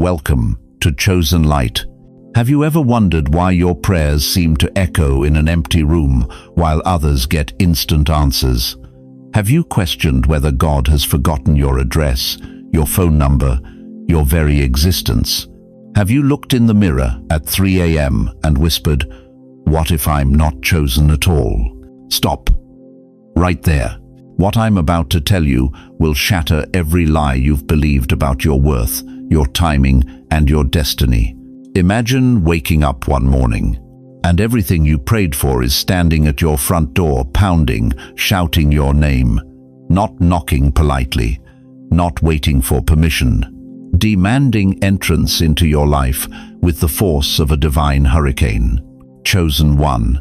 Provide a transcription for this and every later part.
Welcome to Chosen Light. Have you ever wondered why your prayers seem to echo in an empty room while others get instant answers? Have you questioned whether God has forgotten your address, your phone number, your very existence? Have you looked in the mirror at 3 a.m. and whispered, "What if I'm not chosen at all?" Stop. Right there. What I'm about to tell you will shatter every lie you've believed about your worth, your timing, and your destiny. Imagine waking up one morning, and everything you prayed for is standing at your front door, pounding, shouting your name, not knocking politely, not waiting for permission, demanding entrance into your life with the force of a divine hurricane. Chosen one,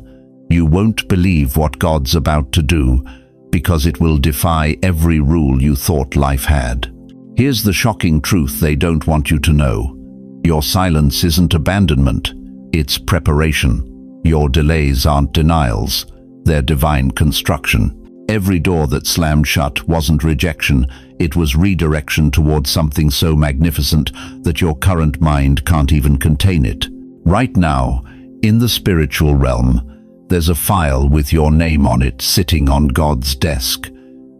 you won't believe what God's about to do because it will defy every rule you thought life had. Here's the shocking truth they don't want you to know. Your silence isn't abandonment, it's preparation. Your delays aren't denials, they're divine construction. Every door that slammed shut wasn't rejection, it was redirection towards something so magnificent that your current mind can't even contain it. Right now, in the spiritual realm, there's a file with your name on it sitting on God's desk,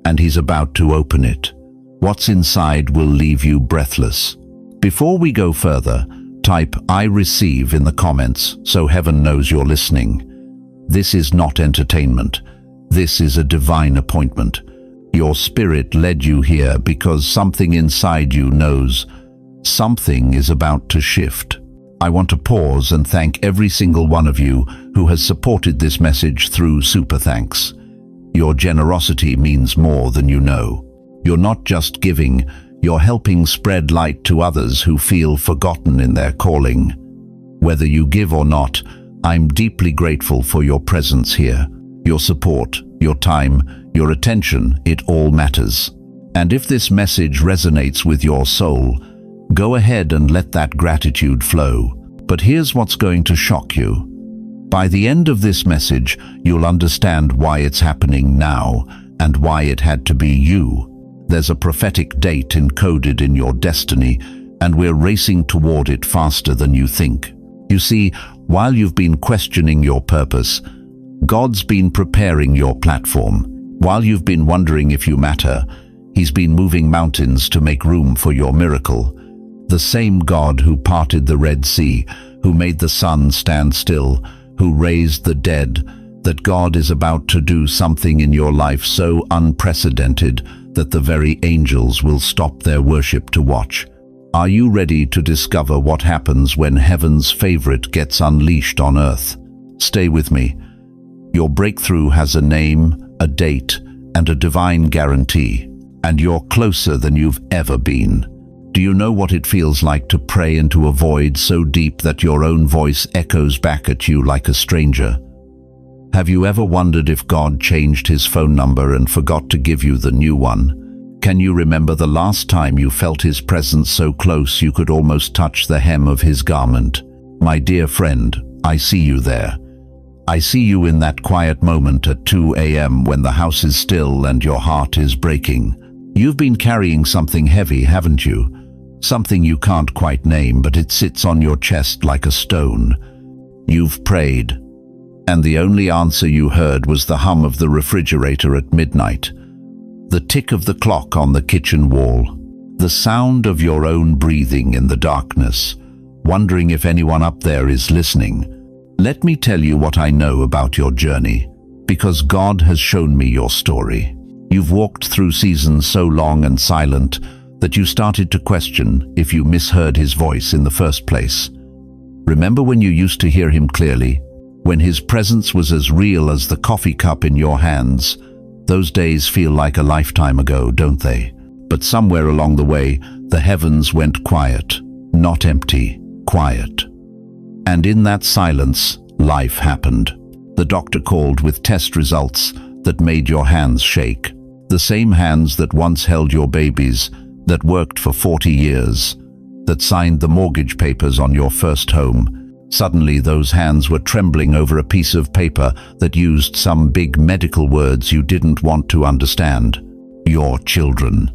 and He's about to open it. What's inside will leave you breathless. Before we go further, type "I receive" in the comments so heaven knows you're listening. This is not entertainment. This is a divine appointment. Your spirit led you here because something inside you knows something is about to shift. I want to pause and thank every single one of you who has supported this message through super thanks. Your generosity means more than you know. You're not just giving, you're helping spread light to others who feel forgotten in their calling. Whether you give or not, I'm deeply grateful for your presence here. Your support, your time, your attention, it all matters. And if this message resonates with your soul, go ahead and let that gratitude flow. But here's what's going to shock you. By the end of this message, you'll understand why it's happening now and why it had to be you. There's a prophetic date encoded in your destiny, and we're racing toward it faster than you think. You see, while you've been questioning your purpose, God's been preparing your platform. While you've been wondering if you matter, He's been moving mountains to make room for your miracle. The same God who parted the Red Sea, who made the sun stand still, who raised the dead, that God is about to do something in your life so unprecedented that the very angels will stop their worship to watch. Are you ready to discover what happens when heaven's favorite gets unleashed on earth? Stay with me. Your breakthrough has a name, a date, and a divine guarantee, and you're closer than you've ever been. Do you know what it feels like to pray into a void so deep that your own voice echoes back at you like a stranger? Have you ever wondered if God changed His phone number and forgot to give you the new one? Can you remember the last time you felt His presence so close you could almost touch the hem of His garment? My dear friend, I see you there. I see you in that quiet moment at 2 a.m. when the house is still and your heart is breaking. You've been carrying something heavy, haven't you? Something you can't quite name, but it sits on your chest like a stone. You've prayed, and the only answer you heard was the hum of the refrigerator at midnight, the tick of the clock on the kitchen wall, the sound of your own breathing in the darkness, wondering if anyone up there is listening. Let me tell you what I know about your journey, because God has shown me your story. You've walked through seasons so long and silent that you started to question if you misheard His voice in the first place. Remember when you used to hear Him clearly? When His presence was as real as the coffee cup in your hands? Those days feel like a lifetime ago, don't they? But somewhere along the way, the heavens went quiet. Not empty, quiet. And in that silence, life happened. The doctor called with test results that made your hands shake. The same hands that once held your babies, that worked for 40 years, that signed the mortgage papers on your first home. Suddenly those hands were trembling over a piece of paper that used some big medical words you didn't want to understand. Your children.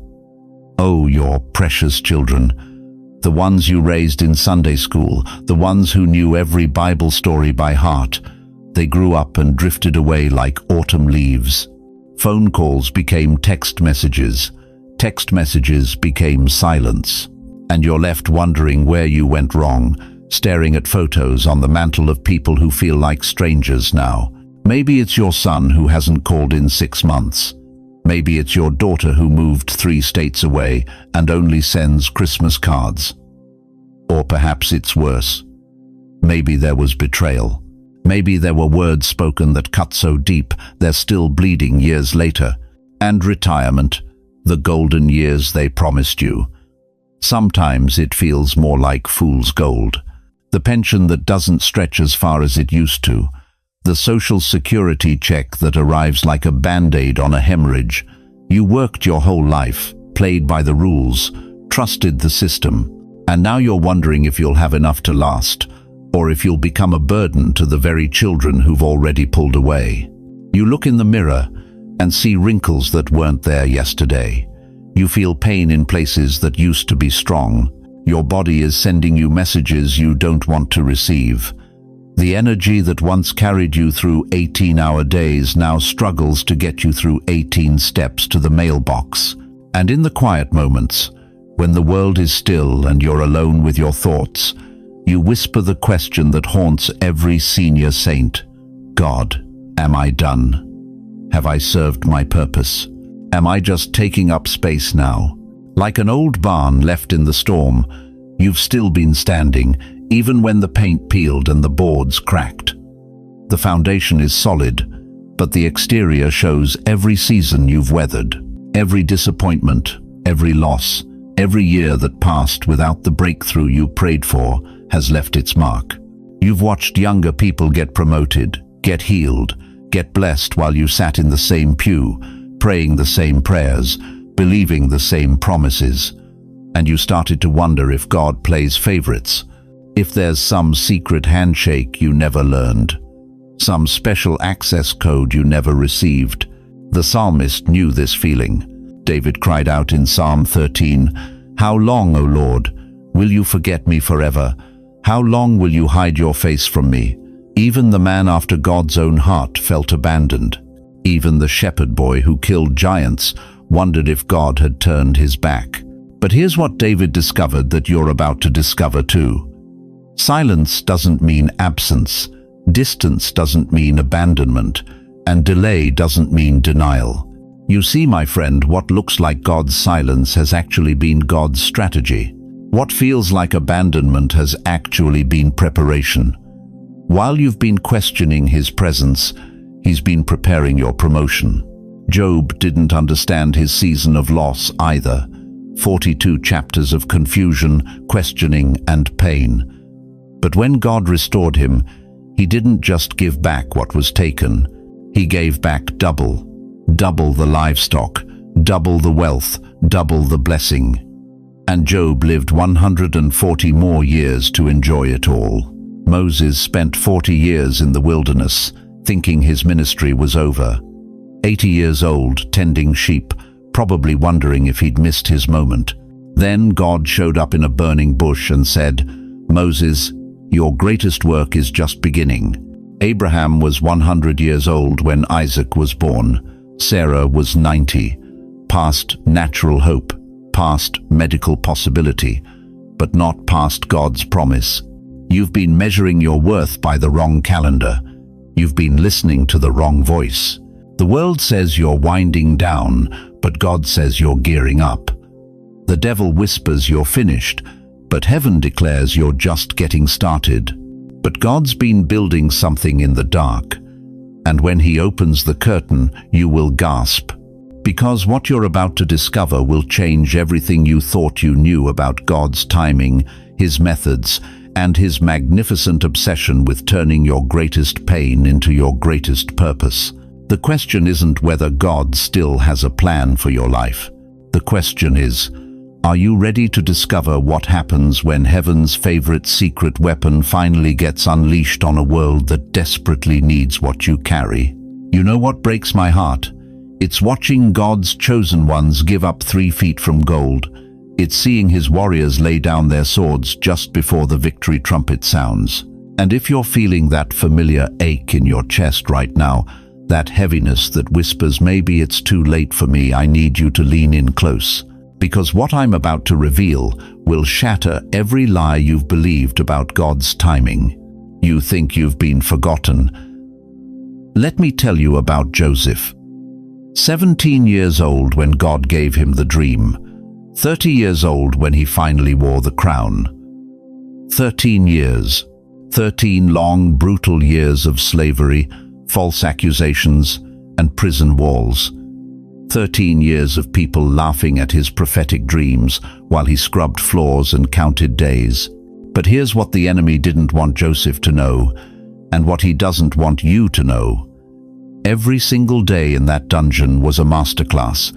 Oh, your precious children. The ones you raised in Sunday school, the ones who knew every Bible story by heart. They grew up and drifted away like autumn leaves. Phone calls became text messages became silence. And you're left wondering where you went wrong, staring at photos on the mantle of people who feel like strangers now. Maybe it's your son who hasn't called in 6 months. Maybe it's your daughter who moved 3 states away and only sends Christmas cards. Or perhaps it's worse. Maybe there was betrayal. Maybe there were words spoken that cut so deep they're still bleeding years later. And retirement, the golden years they promised you. Sometimes it feels more like fool's gold. The pension that doesn't stretch as far as it used to. The social security check that arrives like a band-aid on a hemorrhage. You worked your whole life, played by the rules, trusted the system, and now you're wondering if you'll have enough to last, or if you'll become a burden to the very children who've already pulled away. You look in the mirror and see wrinkles that weren't there yesterday. You feel pain in places that used to be strong. Your body is sending you messages you don't want to receive. The energy that once carried you through 18-hour days now struggles to get you through 18 steps to the mailbox. And in the quiet moments, when the world is still and you're alone with your thoughts, you whisper the question that haunts every senior saint. God, am I done? Have I served my purpose? Am I just taking up space now? Like an old barn left in the storm, you've still been standing, even when the paint peeled and the boards cracked. The foundation is solid, but the exterior shows every season you've weathered, every disappointment, every loss, every year that passed without the breakthrough you prayed for has left its mark. You've watched younger people get promoted, get healed, get blessed while you sat in the same pew, praying the same prayers, believing the same promises. And you started to wonder if God plays favorites. If there's some secret handshake you never learned, some special access code you never received. The psalmist knew this feeling. David cried out in Psalm 13, "How long, O Lord, will you forget me forever? How long will you hide your face from me?" Even the man after God's own heart felt abandoned. Even the shepherd boy who killed giants wondered if God had turned his back. But here's what David discovered that you're about to discover too. Silence doesn't mean absence, distance doesn't mean abandonment, and delay doesn't mean denial. You see, my friend, what looks like God's silence has actually been God's strategy. What feels like abandonment has actually been preparation. While you've been questioning his presence, he's been preparing your promotion. Job didn't understand his season of loss either. 42 chapters of confusion, questioning, and pain. But when God restored him, he didn't just give back what was taken. He gave back double. Double the livestock, double the wealth, double the blessing. And Job lived 140 more years to enjoy it all. Moses spent 40 years in the wilderness, thinking his ministry was over. 80 years old, tending sheep, probably wondering if he'd missed his moment. Then God showed up in a burning bush and said, "Moses, your greatest work is just beginning." Abraham was 100 years old when Isaac was born. Sarah was 90, past natural hope, past medical possibility, but not past God's promise. You've been measuring your worth by the wrong calendar. You've been listening to the wrong voice. The world says you're winding down, but God says you're gearing up. The devil whispers you're finished, but heaven declares you're just getting started. But God's been building something in the dark, and when he opens the curtain, you will gasp. Because what you're about to discover will change everything you thought you knew about God's timing, his methods, and his magnificent obsession with turning your greatest pain into your greatest purpose. The question isn't whether God still has a plan for your life. The question is, are you ready to discover what happens when heaven's favorite secret weapon finally gets unleashed on a world that desperately needs what you carry? You know what breaks my heart? It's watching God's chosen ones give up 3 feet from gold, It's seeing his warriors lay down their swords just before the victory trumpet sounds. And if you're feeling that familiar ache in your chest right now, that heaviness that whispers, maybe it's too late for me, I need you to lean in close. Because what I'm about to reveal will shatter every lie you've believed about God's timing. You think you've been forgotten. Let me tell you about Joseph. 17 years old when God gave him the dream. 30 years old when he finally wore the crown. 13 years. 13 long, brutal years of slavery, false accusations, and prison walls. 13 years of people laughing at his prophetic dreams while he scrubbed floors and counted days. But here's what the enemy didn't want Joseph to know, and what he doesn't want you to know. Every single day in that dungeon was a masterclass.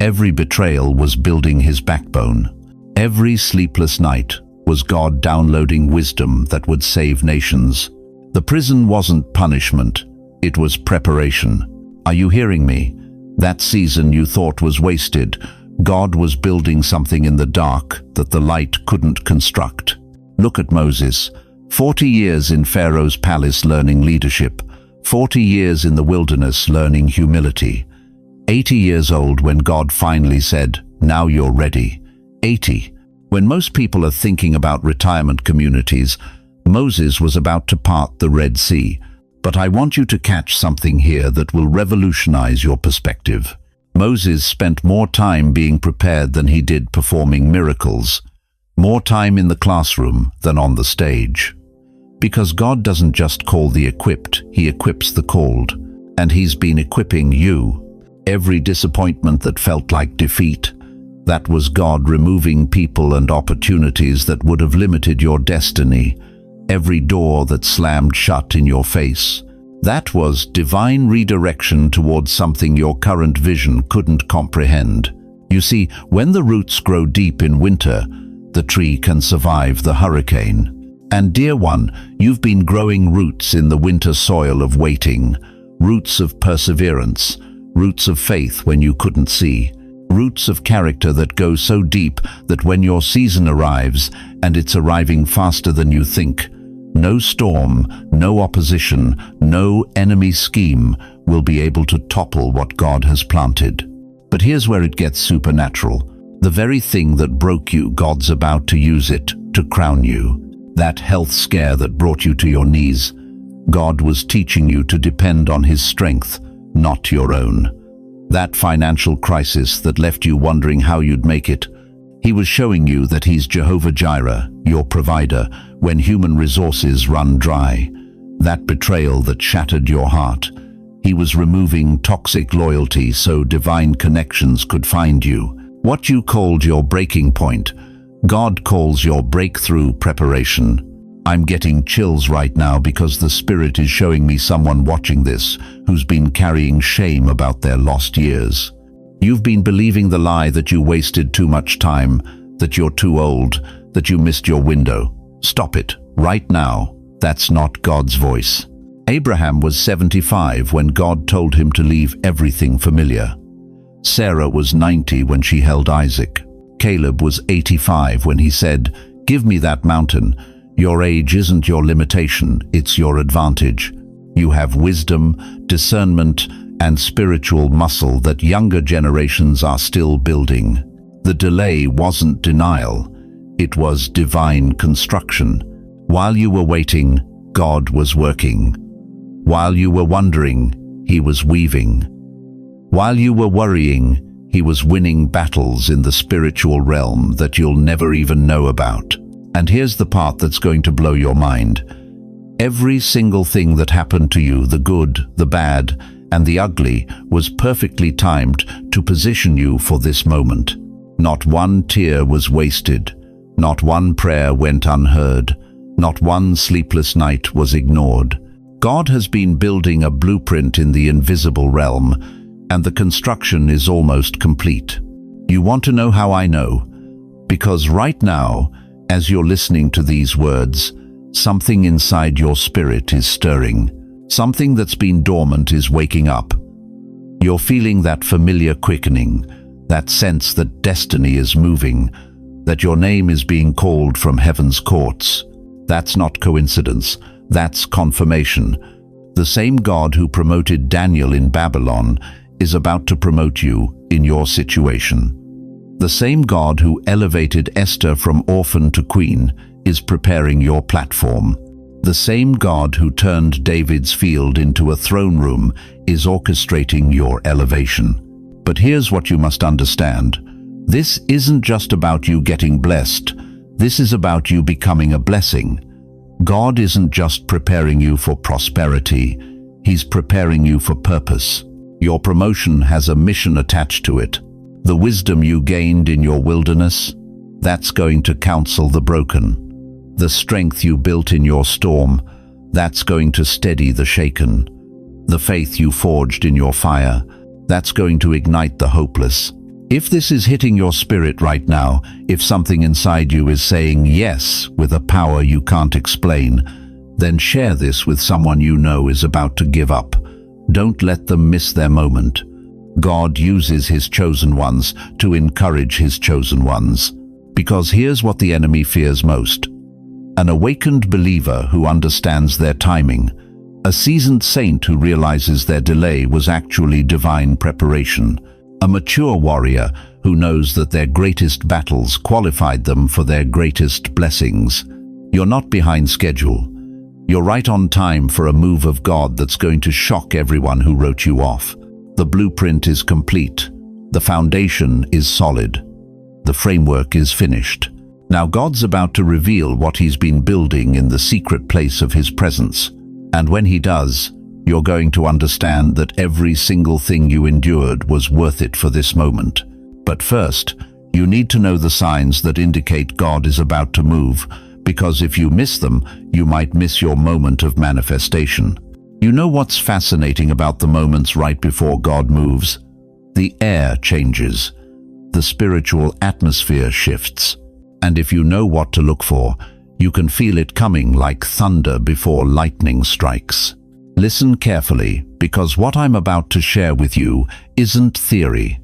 Every betrayal was building his backbone. Every sleepless night was God downloading wisdom that would save nations. The prison wasn't punishment, it was preparation. Are you hearing me? That season you thought was wasted, God was building something in the dark that the light couldn't construct. Look at Moses. 40 years in Pharaoh's palace learning leadership. 40 years in the wilderness learning humility. 80 years old when God finally said, "Now you're ready." 80. When most people are thinking about retirement communities, Moses was about to part the Red Sea. But I want you to catch something here that will revolutionize your perspective. Moses spent more time being prepared than he did performing miracles. More time in the classroom than on the stage. Because God doesn't just call the equipped, he equips the called. And he's been equipping you. Every disappointment that felt like defeat, that was God removing people and opportunities that would have limited your destiny. Every door that slammed shut in your face, that was divine redirection towards something your current vision couldn't comprehend. You see, when the roots grow deep in winter, the tree can survive the hurricane. And dear one, you've been growing roots in the winter soil of waiting, roots of perseverance, roots of faith when you couldn't see, roots of character that go so deep that when your season arrives, and it's arriving faster than you think, no storm, no opposition, no enemy scheme will be able to topple what God has planted. But here's where it gets supernatural. The very thing that broke you, God's about to use it to crown you. That health scare that brought you to your knees, God was teaching you to depend on His strength, not your own. That financial crisis that left you wondering how you'd make it, He was showing you that He's Jehovah Jireh, your provider, when human resources run dry. That betrayal that shattered your heart, He was removing toxic loyalty so divine connections could find you. What you called your breaking point, God calls your breakthrough preparation. I'm getting chills right now because the Spirit is showing me someone watching this who's been carrying shame about their lost years. You've been believing the lie that you wasted too much time, that you're too old, that you missed your window. Stop it, right now. That's not God's voice. Abraham was 75 when God told him to leave everything familiar. Sarah was 90 when she held Isaac. Caleb was 85 when he said, "Give me that mountain." Your age isn't your limitation, it's your advantage. You have wisdom, discernment, and spiritual muscle that younger generations are still building. The delay wasn't denial, it was divine construction. While you were waiting, God was working. While you were wondering, He was weaving. While you were worrying, He was winning battles in the spiritual realm that you'll never even know about. And here's the part that's going to blow your mind. Every single thing that happened to you, the good, the bad, and the ugly, was perfectly timed to position you for this moment. Not one tear was wasted. Not one prayer went unheard. Not one sleepless night was ignored. God has been building a blueprint in the invisible realm, and the construction is almost complete. You want to know how I know? Because right now, as you're listening to these words, something inside your spirit is stirring. Something that's been dormant is waking up. You're feeling that familiar quickening, that sense that destiny is moving, that your name is being called from heaven's courts. That's not coincidence, that's confirmation. The same God who promoted Daniel in Babylon is about to promote you in your situation. The same God who elevated Esther from orphan to queen is preparing your platform. The same God who turned David's field into a throne room is orchestrating your elevation. But here's what you must understand. This isn't just about you getting blessed. This is about you becoming a blessing. God isn't just preparing you for prosperity. He's preparing you for purpose. Your promotion has a mission attached to it. The wisdom you gained in your wilderness, that's going to counsel the broken. The strength you built in your storm, that's going to steady the shaken. The faith you forged in your fire, that's going to ignite the hopeless. If this is hitting your spirit right now, if something inside you is saying yes with a power you can't explain, then share this with someone you know is about to give up. Don't let them miss their moment. God uses His chosen ones to encourage His chosen ones. Because here's what the enemy fears most. An awakened believer who understands their timing. A seasoned saint who realizes their delay was actually divine preparation. A mature warrior who knows that their greatest battles qualified them for their greatest blessings. You're not behind schedule. You're right on time for a move of God that's going to shock everyone who wrote you off. The blueprint is complete. The foundation is solid. The framework is finished. Now God's about to reveal what He's been building in the secret place of His presence. And when He does, you're going to understand that every single thing you endured was worth it for this moment. But first, you need to know the signs that indicate God is about to move, because if you miss them, you might miss your moment of manifestation. You know what's fascinating about the moments right before God moves? The air changes. The spiritual atmosphere shifts. And if you know what to look for, you can feel it coming like thunder before lightning strikes. Listen carefully, because what I'm about to share with you isn't theory.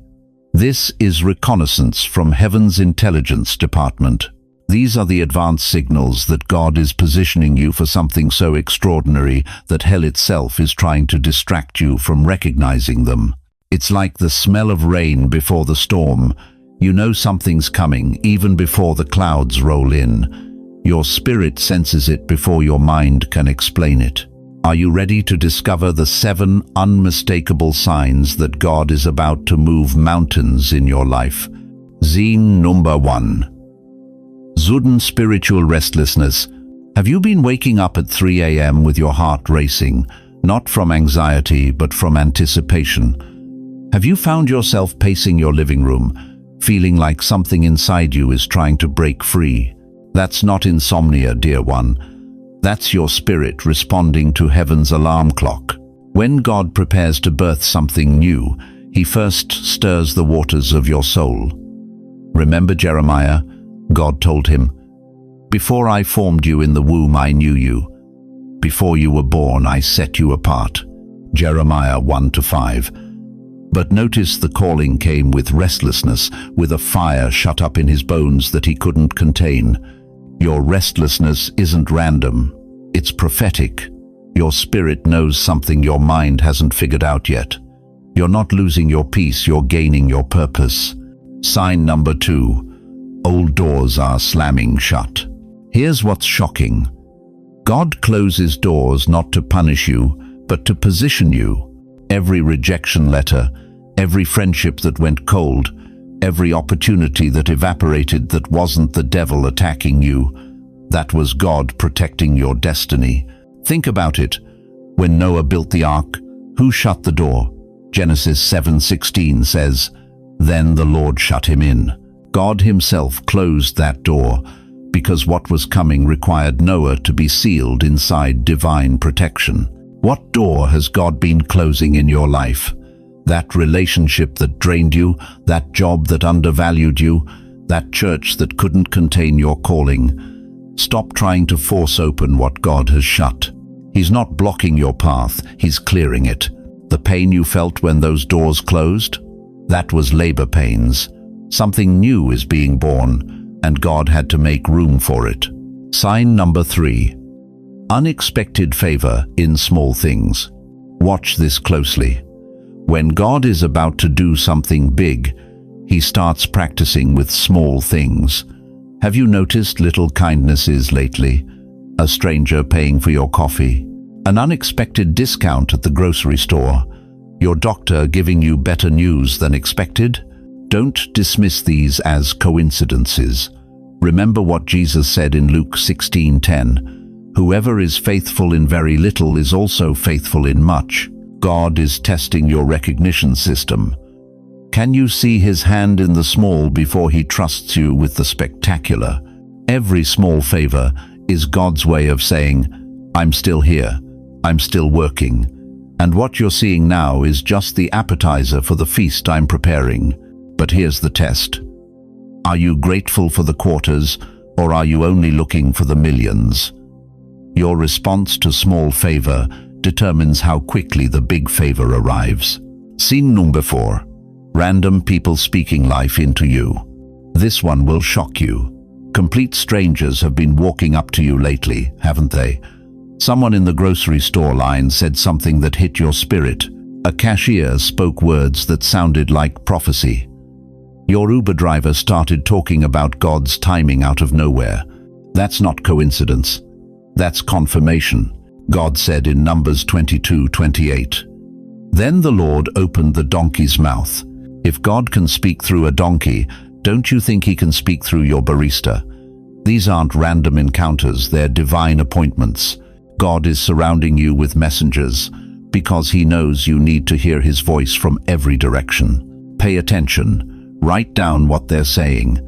This is reconnaissance from Heaven's intelligence department. These are the advanced signals that God is positioning you for something so extraordinary that hell itself is trying to distract you from recognizing them. It's like the smell of rain before the storm. You know something's coming even before the clouds roll in. Your spirit senses it before your mind can explain it. Are you ready to discover the 7 unmistakable signs that God is about to move mountains in your life? Sign number 1. Sudden spiritual restlessness. Have you been waking up at 3 a.m. with your heart racing, not from anxiety but from anticipation? Have you found yourself pacing your living room, feeling like something inside you is trying to break free? That's not insomnia, dear one. That's your spirit responding to heaven's alarm clock. When God prepares to birth something new, He first stirs the waters of your soul. Remember Jeremiah? God told him, "Before I formed you in the womb, I knew you. Before you were born, I set you apart." Jeremiah 1-5. But notice the calling came with restlessness, with a fire shut up in his bones that he couldn't contain. Your restlessness isn't random, it's prophetic. Your spirit knows something your mind hasn't figured out yet. You're not losing your peace, you're gaining your purpose. Sign number 2. Old doors are slamming shut. Here's what's shocking. God closes doors not to punish you, but to position you. Every rejection letter, every friendship that went cold, every opportunity that evaporated that wasn't the devil attacking you, that was God protecting your destiny. Think about it. When Noah built the ark, who shut the door? Genesis 7:16 says, "Then the Lord shut him in." God Himself closed that door because what was coming required Noah to be sealed inside divine protection. What door has God been closing in your life? That relationship that drained you, that job that undervalued you, that church that couldn't contain your calling. Stop trying to force open what God has shut. He's not blocking your path, He's clearing it. The pain you felt when those doors closed? That was labor pains. Something new is being born. and God had to make room for it. Sign number 3. Unexpected favor in small things. Watch this closely. When God is about to do something big, He starts practicing with small things. Have you noticed little kindnesses lately? A stranger paying for your coffee, an unexpected discount at the grocery store, your doctor giving you better news than expected? Don't dismiss these as coincidences. Remember what Jesus said in Luke 16:10. Whoever is faithful in very little is also faithful in much. God is testing your recognition system. Can you see His hand in the small before He trusts you with the spectacular? Every small favor is God's way of saying, I'm still here, I'm still working, and what you're seeing now is just the appetizer for the feast I'm preparing. But here's the test. Are you grateful for the quarters, or are you only looking for the millions? Your response to small favor determines how quickly the big favor arrives. Scene number 4. Random people speaking life into you. This one will shock you. Complete strangers have been walking up to you lately, haven't they? Someone in the grocery store line said something that hit your spirit. A cashier spoke words that sounded like prophecy. Your Uber driver started talking about God's timing out of nowhere. That's not coincidence. That's confirmation. God said in Numbers 22:28. Then the Lord opened the donkey's mouth. If God can speak through a donkey, don't you think He can speak through your barista? These aren't random encounters, they're divine appointments. God is surrounding you with messengers because He knows you need to hear His voice from every direction. Pay attention. Write down what they're saying.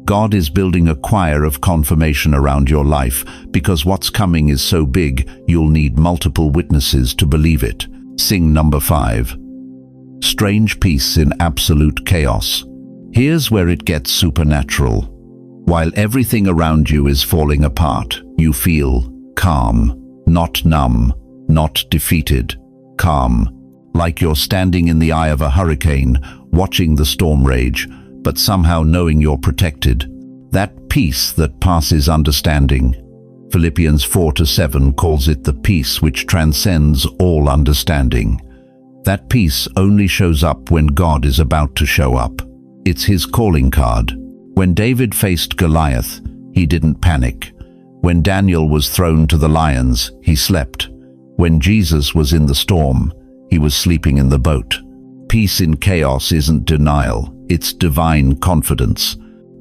God is building a choir of confirmation around your life because what's coming is so big, you'll need multiple witnesses to believe it. Sing number 5. Strange peace in absolute chaos. Here's where it gets supernatural. While everything around you is falling apart, you feel calm, not numb, not defeated, calm. Like you're standing in the eye of a hurricane, watching the storm rage, but somehow knowing you're protected. That peace that passes understanding. Philippians 4:7 calls it the peace which transcends all understanding. That peace only shows up when God is about to show up. It's His calling card. When David faced Goliath, he didn't panic. When Daniel was thrown to the lions, he slept. When Jesus was in the storm, he was sleeping in the boat. Peace in chaos isn't denial, it's divine confidence.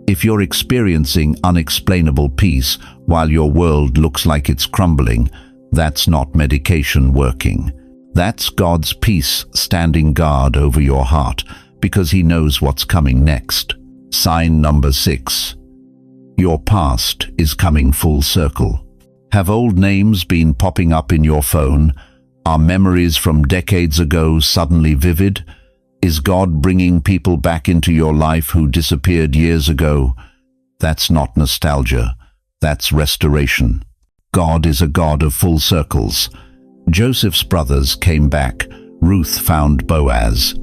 If you're experiencing unexplainable peace while your world looks like it's crumbling, that's not medication working. That's God's peace standing guard over your heart because He knows what's coming next. Sign number 6. Your past is coming full circle. Have old names been popping up in your phone? Are memories from decades ago suddenly vivid? Is God bringing people back into your life who disappeared years ago? That's not nostalgia. That's restoration. God is a God of full circles. Joseph's brothers came back. Ruth found Boaz.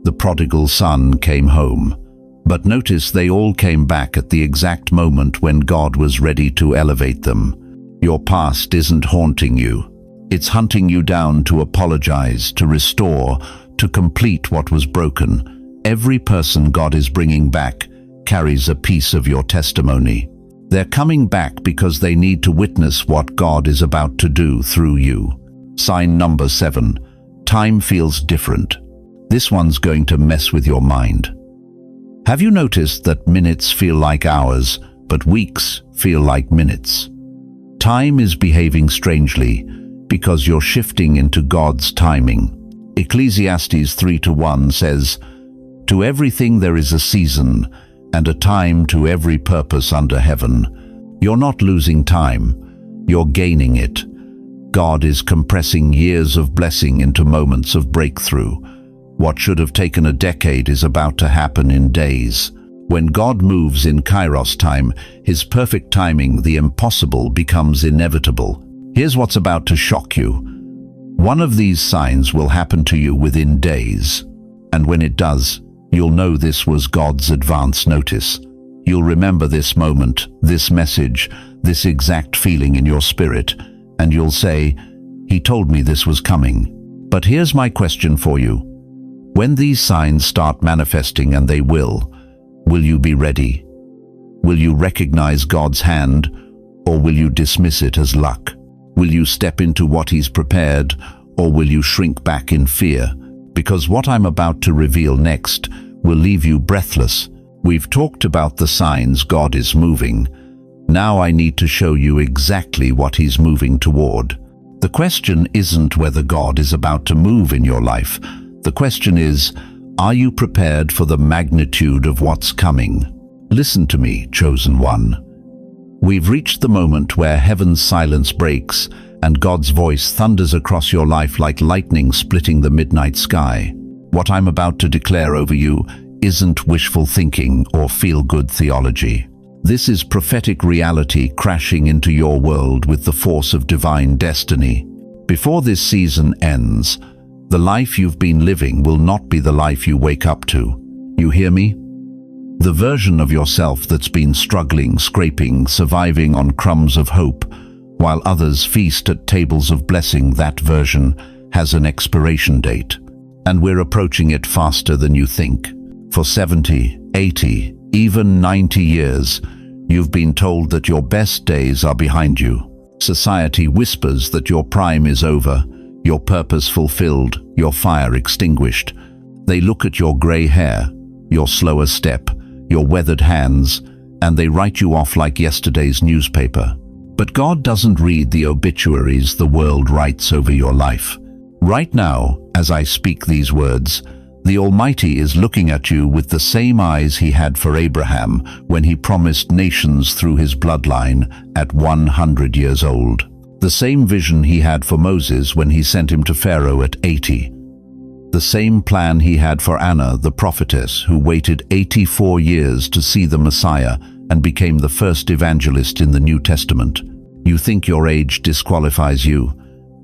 The prodigal son came home. But notice they all came back at the exact moment when God was ready to elevate them. Your past isn't haunting you. It's hunting you down to apologize, to restore, to complete what was broken. Every person God is bringing back carries a piece of your testimony. They're coming back because they need to witness what God is about to do through you. Sign number 7. Time feels different. This one's going to mess with your mind. Have you noticed that minutes feel like hours, but weeks feel like minutes? Time is behaving strangely because you're shifting into God's timing. Ecclesiastes 3:1 says, "To everything there is a season, and a time to every purpose under heaven." You're not losing time, you're gaining it. God is compressing years of blessing into moments of breakthrough. What should have taken a decade is about to happen in days. When God moves in Kairos time, His perfect timing, the impossible becomes inevitable. Here's what's about to shock you. One of these signs will happen to you within days. And when it does, you'll know this was God's advance notice. You'll remember this moment, this message, this exact feeling in your spirit, and you'll say, "He told me this was coming." But here's my question for you. When these signs start manifesting, and they will you be ready? Will you recognize God's hand, or will you dismiss it as luck? Will you step into what He's prepared, or will you shrink back in fear? Because what I'm about to reveal next will leave you breathless. We've talked about the signs God is moving. Now I need to show you exactly what He's moving toward. The question isn't whether God is about to move in your life. The question is, are you prepared for the magnitude of what's coming? Listen to me, chosen one. We've reached the moment where heaven's silence breaks and God's voice thunders across your life like lightning splitting the midnight sky. What I'm about to declare over you isn't wishful thinking or feel-good theology. This is prophetic reality crashing into your world with the force of divine destiny. Before this season ends, the life you've been living will not be the life you wake up to. You hear me? The version of yourself that's been struggling, scraping, surviving on crumbs of hope, while others feast at tables of blessing, that version has an expiration date. And we're approaching it faster than you think. For 70, 80, even 90 years, you've been told that your best days are behind you. Society whispers that your prime is over, your purpose fulfilled, your fire extinguished. They look at your grey hair, your slower step, your weathered hands, and they write you off like yesterday's newspaper. But God doesn't read the obituaries the world writes over your life. Right now, as I speak these words, the Almighty is looking at you with the same eyes He had for Abraham when He promised nations through his bloodline at 100 years old. The same vision He had for Moses when He sent him to Pharaoh at 80. The same plan He had for Anna, the prophetess, who waited 84 years to see the Messiah and became the first evangelist in the New Testament. You think your age disqualifies you.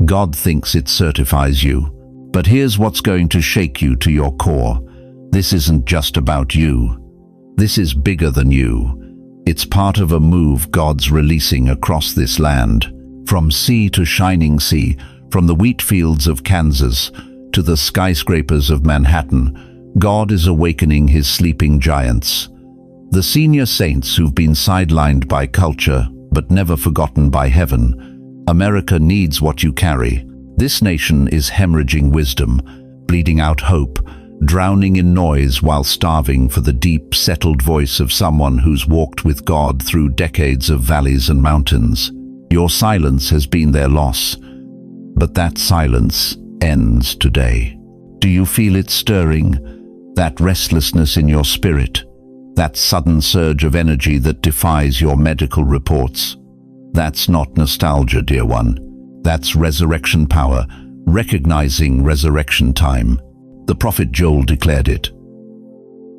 God thinks it certifies you. But here's what's going to shake you to your core. This isn't just about you. This is bigger than you. It's part of a move God's releasing across this land. From sea to shining sea, from the wheat fields of Kansas to the skyscrapers of Manhattan, God is awakening His sleeping giants. The senior saints who've been sidelined by culture but never forgotten by heaven. America needs what you carry. This nation is hemorrhaging wisdom, bleeding out hope, drowning in noise while starving for the deep, settled voice of someone who's walked with God through decades of valleys and mountains. Your silence has been their loss, but that silence ends today. Do you feel it stirring? That restlessness in your spirit? That sudden surge of energy that defies your medical reports? That's not nostalgia, dear one. That's resurrection power, recognizing resurrection time. The prophet Joel declared it.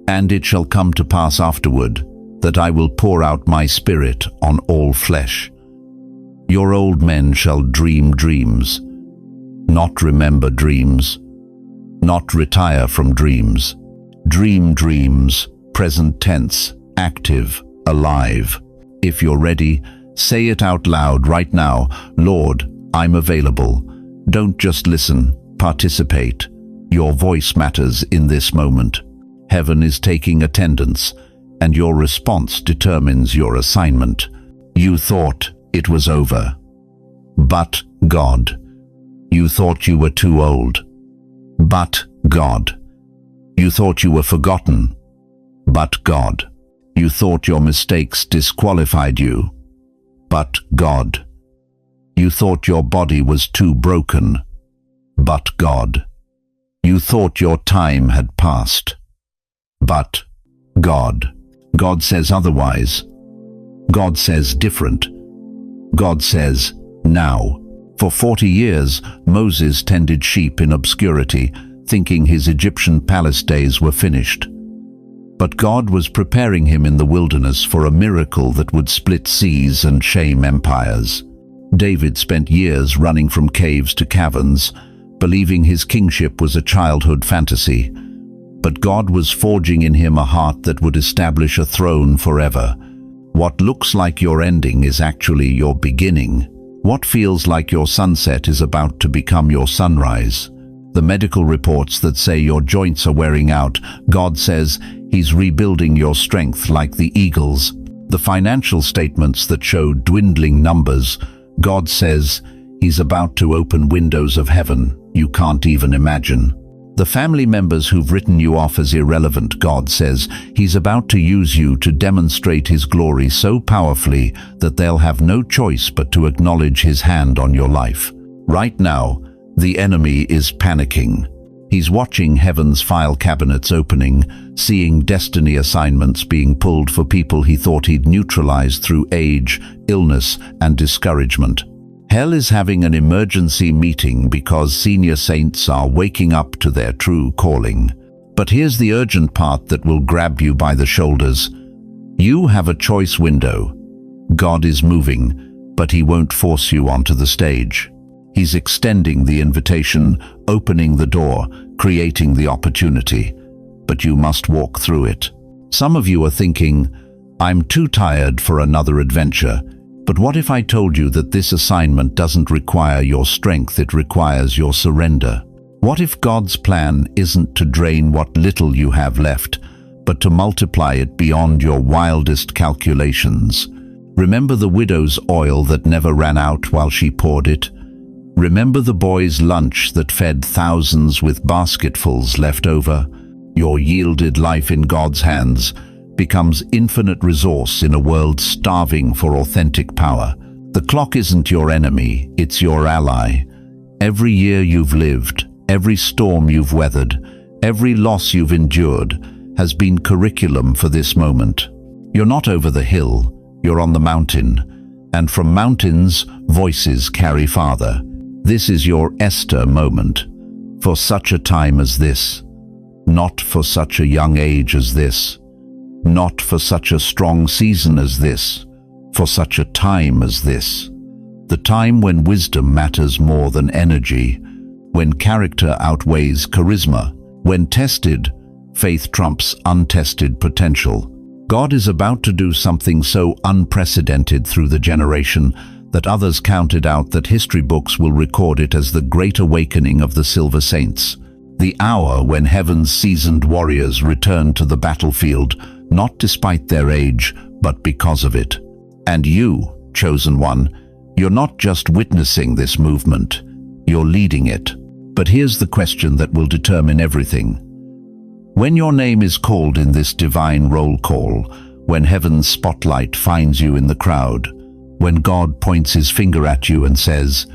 And it shall come to pass afterward, that I will pour out my spirit on all flesh. Your old men shall dream dreams, not remember dreams, not retire from dreams. Dream dreams, present tense, active, alive. If you're ready, say it out loud right now. Lord, I'm available. Don't just listen, participate. Your voice matters in this moment. Heaven is taking attendance, and your response determines your assignment. You thought it was over. But God. You thought you were too old. But God. You thought you were forgotten. But God. You thought your mistakes disqualified you. But God. You thought your body was too broken. But God. You thought your time had passed. But God. God says otherwise. God says different. God says now. For 40 years, Moses tended sheep in obscurity, thinking his Egyptian palace days were finished. But God was preparing him in the wilderness for a miracle that would split seas and shame empires. David spent years running from caves to caverns, believing his kingship was a childhood fantasy. but God was forging in him a heart that would establish a throne forever. What looks like your ending is actually your beginning. What feels like your sunset is about to become your sunrise. The medical reports that say your joints are wearing out, God says He's rebuilding your strength like the eagles. The financial statements that show dwindling numbers, God says He's about to open windows of heaven you can't even imagine. The family members who've written you off as irrelevant, God says He's about to use you to demonstrate His glory so powerfully that they'll have no choice but to acknowledge His hand on your life. Right now, the enemy is panicking. He's watching heaven's file cabinets opening, seeing destiny assignments being pulled for people he thought he'd neutralized through age, illness, and discouragement. Hell is having an emergency meeting because senior saints are waking up to their true calling. But here's the urgent part that will grab you by the shoulders. You have a choice window. God is moving, but He won't force you onto the stage. He's extending the invitation, opening the door, creating the opportunity. But you must walk through it. Some of you are thinking, I'm too tired for another adventure. But what if I told you that this assignment doesn't require your strength, it requires your surrender? What if God's plan isn't to drain what little you have left, but to multiply it beyond your wildest calculations? Remember the widow's oil that never ran out while she poured it? Remember the boy's lunch that fed thousands with basketfuls left over? Your yielded life in God's hands becomes infinite resource in a world starving for authentic power. The clock isn't your enemy, it's your ally. Every year you've lived, every storm you've weathered, every loss you've endured has been curriculum for this moment. You're not over the hill, you're on the mountain, and from mountains, voices carry farther. This is your Esther moment, for such a time as this, not for such a young age as this, not for such a strong season as this, for such a time as this. The time when wisdom matters more than energy, when character outweighs charisma, when tested, faith trumps untested potential. God is about to do something so unprecedented through the generation that others counted out that history books will record it as the great awakening of the Silver Saints. The hour when heaven's seasoned warriors return to the battlefield, not despite their age, but because of it. And you, chosen one, you're not just witnessing this movement, you're leading it. But here's the question that will determine everything. When your name is called in this divine roll call, when heaven's spotlight finds you in the crowd, when God points His finger at you and says,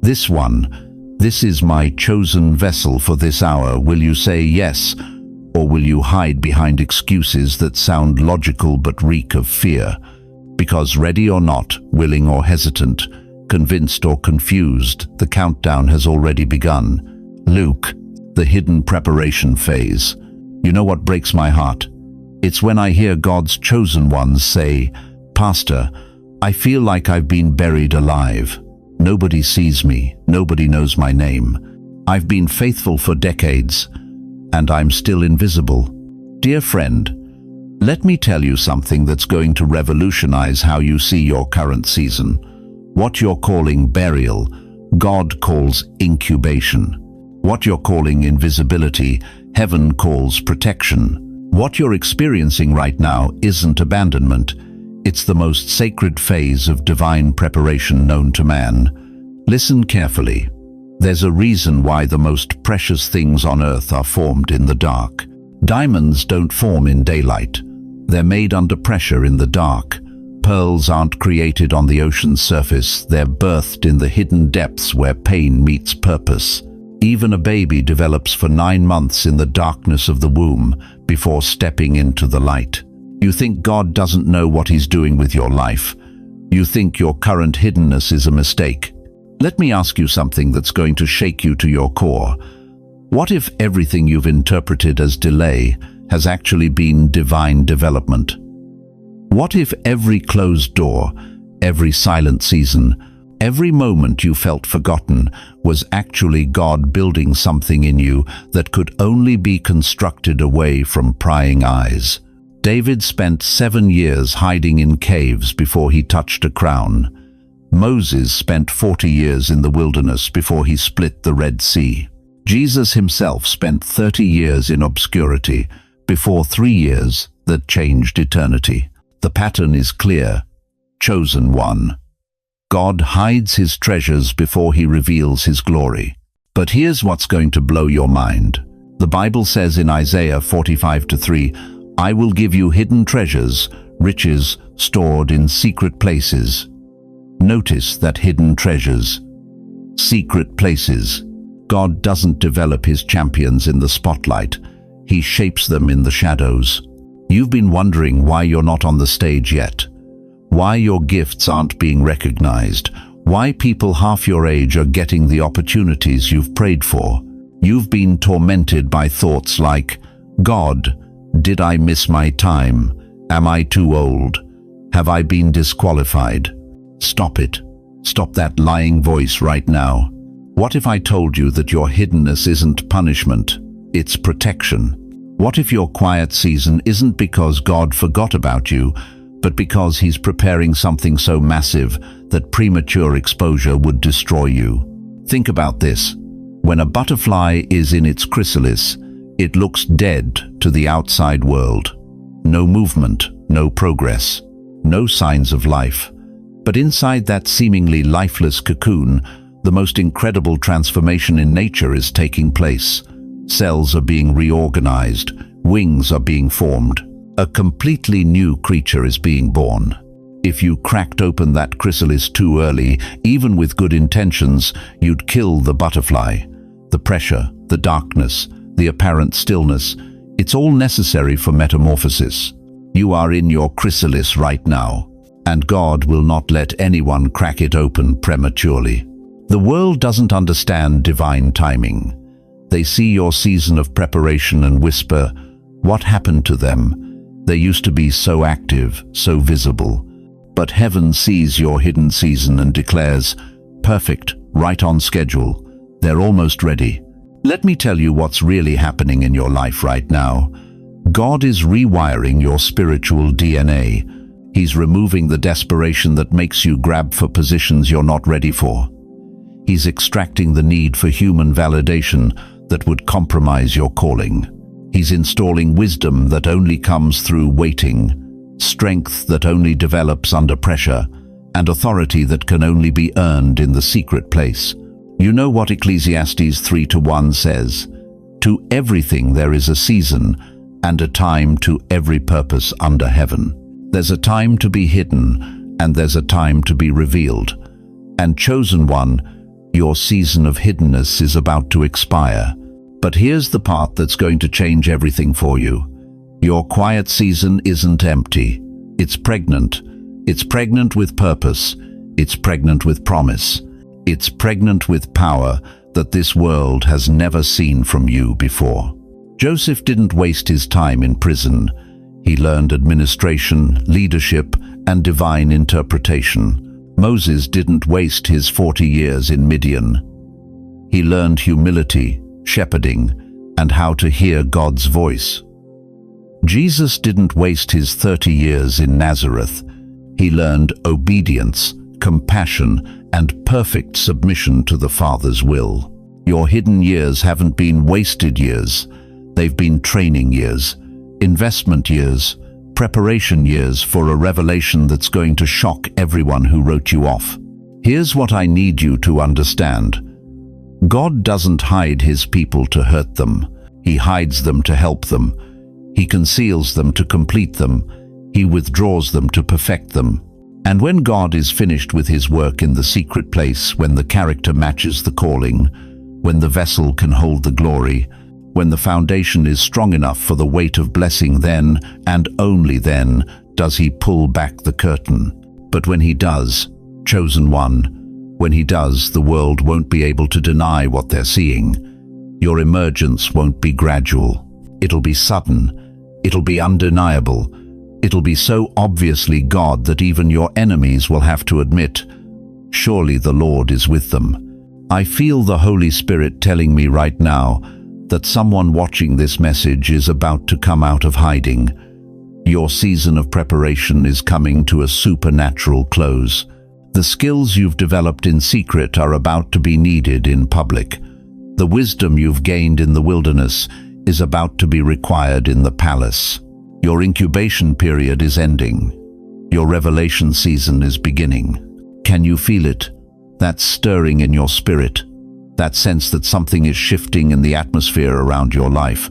"This one, this is my chosen vessel for this hour," will you say yes? Or will you hide behind excuses that sound logical but reek of fear? Because ready or not, willing or hesitant, convinced or confused, the countdown has already begun. Luke, the hidden preparation phase. You know what breaks my heart? It's when I hear God's chosen ones say, "Pastor, I feel like I've been buried alive. Nobody sees me, nobody knows my name. I've been faithful for decades, and I'm still invisible." Dear friend, let me tell you something that's going to revolutionize how you see your current season. What you're calling burial, God calls incubation. What you're calling invisibility, heaven calls protection. What you're experiencing right now isn't abandonment. It's the most sacred phase of divine preparation known to man. Listen carefully. There's a reason why the most precious things on earth are formed in the dark. Diamonds don't form in daylight. They're made under pressure in the dark. Pearls aren't created on the ocean's surface. They're birthed in the hidden depths where pain meets purpose. Even a baby develops for 9 months in the darkness of the womb before stepping into the light. You think God doesn't know what He's doing with your life. You think your current hiddenness is a mistake. Let me ask you something that's going to shake you to your core. What if everything you've interpreted as delay has actually been divine development? What if every closed door, every silent season, Every moment you felt forgotten was actually God building something in you that could only be constructed away from prying eyes. David spent 7 years hiding in caves before he touched a crown. Moses spent 40 years in the wilderness before he split the Red Sea. Jesus himself spent 30 years in obscurity before 3 years that changed eternity. The pattern is clear. Chosen one. God hides his treasures before he reveals his glory. But here's what's going to blow your mind. The Bible says in Isaiah 45:3, "I will give you hidden treasures, riches stored in secret places." Notice that hidden treasures. Secret places. God doesn't develop his champions in the spotlight. He shapes them in the shadows. You've been wondering why you're not on the stage yet. Why your gifts aren't being recognized. Why people half your age are getting the opportunities you've prayed for. You've been tormented by thoughts like, "God, did I miss my time? Am I too old? Have I been disqualified?" Stop it. Stop that lying voice right now. What if I told you that your hiddenness isn't punishment, it's protection? What if your quiet season isn't because God forgot about you, but because he's preparing something so massive that premature exposure would destroy you? Think about this. When a butterfly is in its chrysalis, it looks dead to the outside world. No movement, no progress, no signs of life. But inside that seemingly lifeless cocoon, the most incredible transformation in nature is taking place. Cells are being reorganized, wings are being formed. A completely new creature is being born. If you cracked open that chrysalis too early, even with good intentions, you'd kill the butterfly. The pressure, the darkness, the apparent stillness, it's all necessary for metamorphosis. You are in your chrysalis right now, and God will not let anyone crack it open prematurely. The world doesn't understand divine timing. They see your season of preparation and whisper, "What happened to them? They used to be so active, so visible." But heaven sees your hidden season and declares, "Perfect, right on schedule. They're almost ready." Let me tell you what's really happening in your life right now. God is rewiring your spiritual DNA. He's removing the desperation that makes you grab for positions you're not ready for. He's extracting the need for human validation that would compromise your calling. He's installing wisdom that only comes through waiting, strength that only develops under pressure, and authority that can only be earned in the secret place. You know what Ecclesiastes 3:1 says? "To everything there is a season, and a time to every purpose under heaven." There's a time to be hidden, and there's a time to be revealed. And chosen one, your season of hiddenness is about to expire. But here's the part that's going to change everything for you. Your quiet season isn't empty. It's pregnant. It's pregnant with purpose. It's pregnant with promise. It's pregnant with power that this world has never seen from you before. Joseph didn't waste his time in prison. He learned administration, leadership, and divine interpretation. Moses didn't waste his 40 years in Midian. He learned humility, shepherding, and how to hear God's voice. Jesus didn't waste his 30 years in Nazareth. He learned obedience, compassion, and perfect submission to the Father's will. Your hidden years haven't been wasted years. They've been training years, investment years, preparation years for a revelation that's going to shock everyone who wrote you off. Here's what I need you to understand. God doesn't hide his people to hurt them. He hides them to help them. He conceals them to complete them. He withdraws them to perfect them. And when God is finished with his work in the secret place, when the character matches the calling, when the vessel can hold the glory, when the foundation is strong enough for the weight of blessing, then, and only then, does he pull back the curtain. But when he does, chosen one, when he does, the world won't be able to deny what they're seeing. Your emergence won't be gradual. It'll be sudden. It'll be undeniable. It'll be so obviously God that even your enemies will have to admit, Surely the Lord is with them. I feel the Holy Spirit telling me right now that someone watching this message is about to come out of hiding. Your season of preparation is coming to a supernatural close. The skills you've developed in secret are about to be needed in public. The wisdom you've gained in the wilderness is about to be required in the palace. Your incubation period is ending. Your revelation season is beginning. Can you feel it? That stirring in your spirit, that sense that something is shifting in the atmosphere around your life.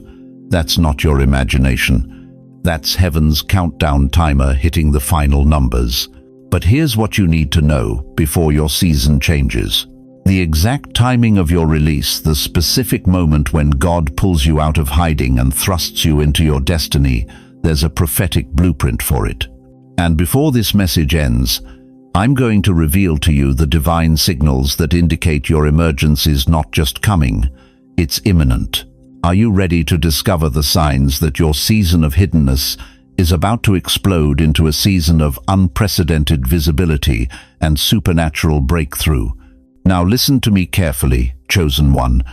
That's not your imagination. That's heaven's countdown timer hitting the final numbers. But here's what you need to know before your season changes. The exact timing of your release, the specific moment when God pulls you out of hiding and thrusts you into your destiny, there's a prophetic blueprint for it. And before this message ends, I'm going to reveal to you the divine signals that indicate your emergence is not just coming, it's imminent. Are you ready to discover the signs that your season of hiddenness is about to explode into a season of unprecedented visibility and supernatural breakthrough? Now listen to me carefully, chosen one.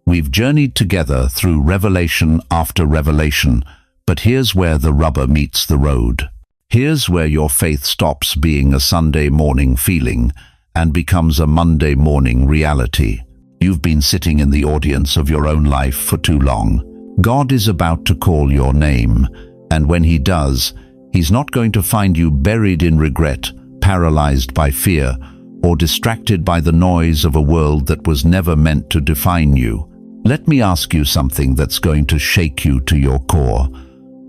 We've journeyed together through revelation after revelation, but here's where the rubber meets the road. Here's where your faith stops being a Sunday morning feeling and becomes a Monday morning reality. You've been sitting in the audience of your own life for too long. God is about to call your name, and when He does, He's not going to find you buried in regret, paralyzed by fear, or distracted by the noise of a world that was never meant to define you. Let me ask you something that's going to shake you to your core.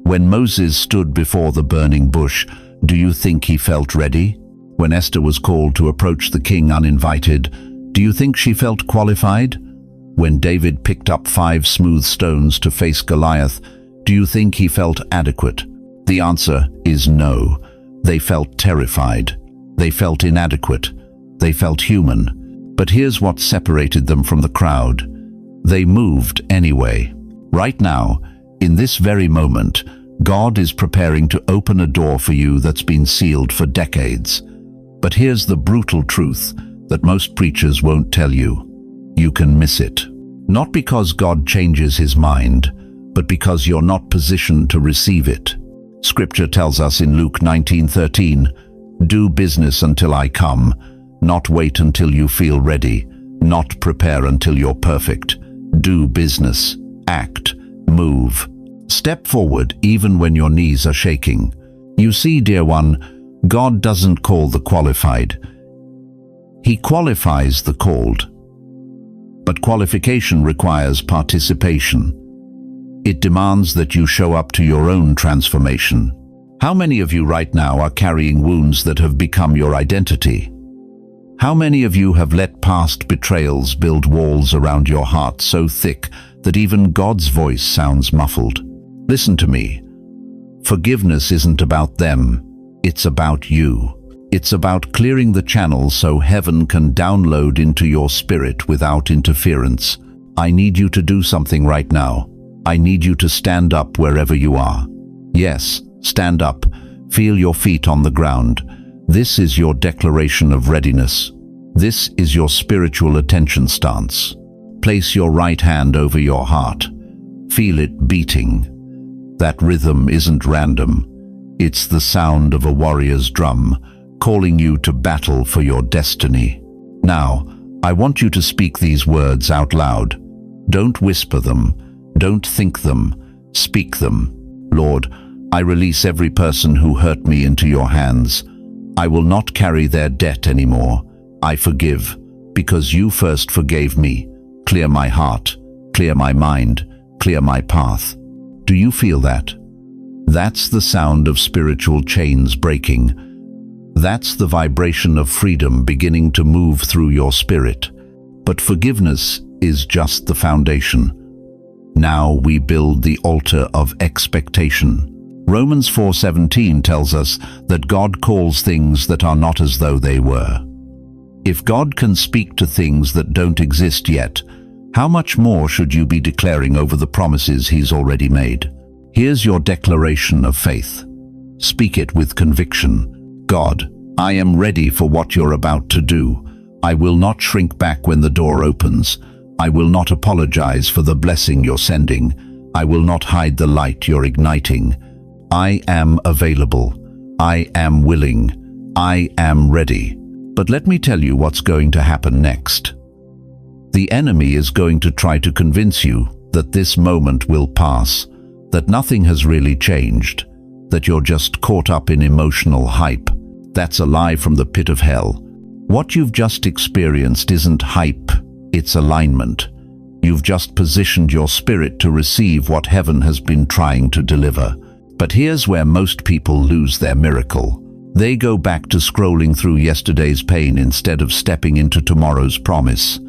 When Moses stood before the burning bush, do you think he felt ready? When Esther was called to approach the king uninvited, do you think she felt qualified? When David picked up 5 smooth stones to face Goliath, do you think he felt adequate? The answer is no. They felt terrified. They felt inadequate. They felt human. But here's what separated them from the crowd. They moved anyway. Right now, in this very moment, God is preparing to open a door for you that's been sealed for decades. But here's the brutal truth that most preachers won't tell you. You can miss it. Not because God changes His mind, but because you're not positioned to receive it. Scripture tells us in Luke 19:13, "Do business until I come, not wait until you feel ready, not prepare until you're perfect. Do business, act, move. Step forward even when your knees are shaking." You see, dear one, God doesn't call the qualified. He qualifies the called. But qualification requires participation. It demands that you show up to your own transformation. How many of you right now are carrying wounds that have become your identity? How many of you have let past betrayals build walls around your heart so thick that even God's voice sounds muffled? Listen to me. Forgiveness isn't about them, it's about you. It's about clearing the channels so heaven can download into your spirit without interference. I need you to do something right now. I need you to stand up wherever you are. Yes, stand up. Feel your feet on the ground. This is your declaration of readiness. This is your spiritual attention stance. Place your right hand over your heart. Feel it beating. That rhythm isn't random. It's the sound of a warrior's drum, calling you to battle for your destiny. Now, I want you to speak these words out loud. Don't whisper them. Don't think them. Speak them. Lord, I release every person who hurt me into your hands. I will not carry their debt anymore. I forgive, because you first forgave me. Clear my heart, clear my mind, clear my path. Do you feel that? That's the sound of spiritual chains breaking. That's the vibration of freedom beginning to move through your spirit. But forgiveness is just the foundation. Now we build the altar of expectation. Romans 4:17 tells us that God calls things that are not as though they were. If God can speak to things that don't exist yet, how much more should you be declaring over the promises He's already made? Here's your declaration of faith. Speak it with conviction. God, I am ready for what you're about to do. I will not shrink back when the door opens. I will not apologize for the blessing you're sending. I will not hide the light you're igniting. I am available. I am willing. I am ready. But let me tell you what's going to happen next. The enemy is going to try to convince you that this moment will pass, that nothing has really changed, that you're just caught up in emotional hype. That's a lie from the pit of hell. What you've just experienced isn't hype, it's alignment. You've just positioned your spirit to receive what heaven has been trying to deliver. But here's where most people lose their miracle. They go back to scrolling through yesterday's pain instead of stepping into tomorrow's promise.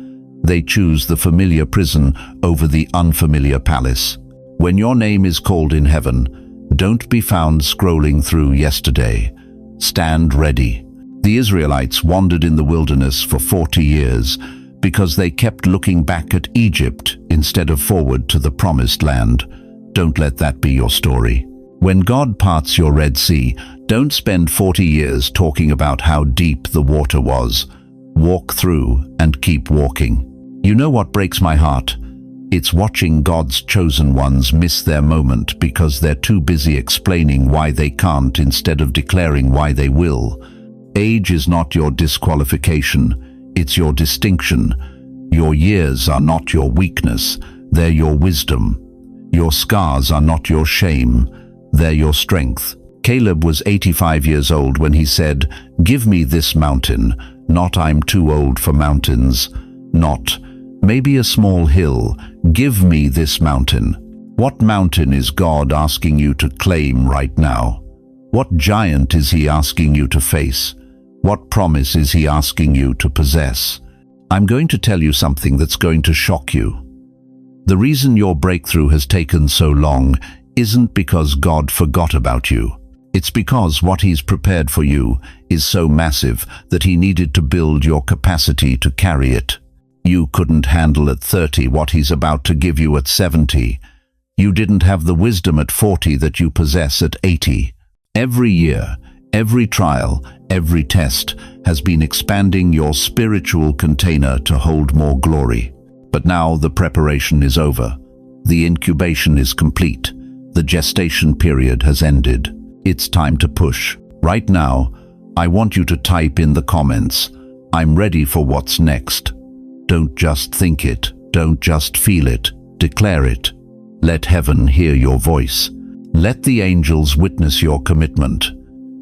They choose the familiar prison over the unfamiliar palace. When your name is called in heaven, don't be found scrolling through yesterday. Stand ready. The Israelites wandered in the wilderness for 40 years because they kept looking back at Egypt instead of forward to the promised land. Don't let that be your story. When God parts your Red Sea, don't spend 40 years talking about how deep the water was. Walk through and keep walking. You know what breaks my heart? It's watching God's chosen ones miss their moment because they're too busy explaining why they can't instead of declaring why they will. Age is not your disqualification, it's your distinction. Your years are not your weakness, they're your wisdom. Your scars are not your shame, they're your strength. Caleb was 85 years old when he said, "Give me this mountain," not "I'm too old for mountains," not "maybe a small hill, give me this mountain." What mountain is God asking you to claim right now? What giant is He asking you to face? What promise is He asking you to possess? I'm going to tell you something that's going to shock you. The reason your breakthrough has taken so long isn't because God forgot about you. It's because what He's prepared for you is so massive that He needed to build your capacity to carry it. You couldn't handle at 30 what He's about to give you at 70. You didn't have the wisdom at 40 that you possess at 80. Every year, every trial, every test has been expanding your spiritual container to hold more glory. But now the preparation is over. The incubation is complete. The gestation period has ended. It's time to push. Right now, I want you to type in the comments, "I'm ready for what's next." Don't just think it. Don't just feel it. Declare it. Let heaven hear your voice. Let the angels witness your commitment.